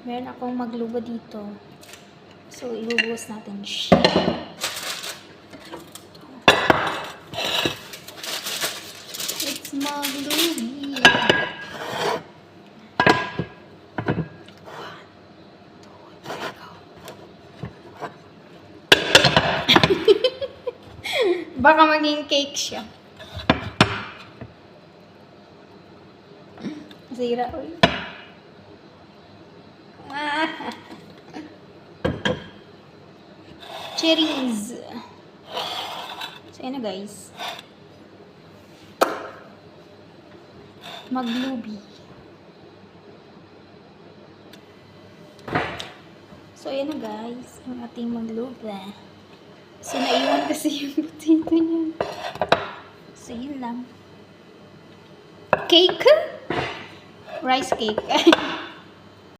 Meron akong magluba dito. So, ibubuhos natin siya. It's maglubi. Baka maging cake siya. Zira, uy. Cherries. So, yan na guys. Maglubi. So, yan na guys. Ang ating magluba. So, naiwan kasi yung potato niya. So, yun lang. Cake? Rice cake.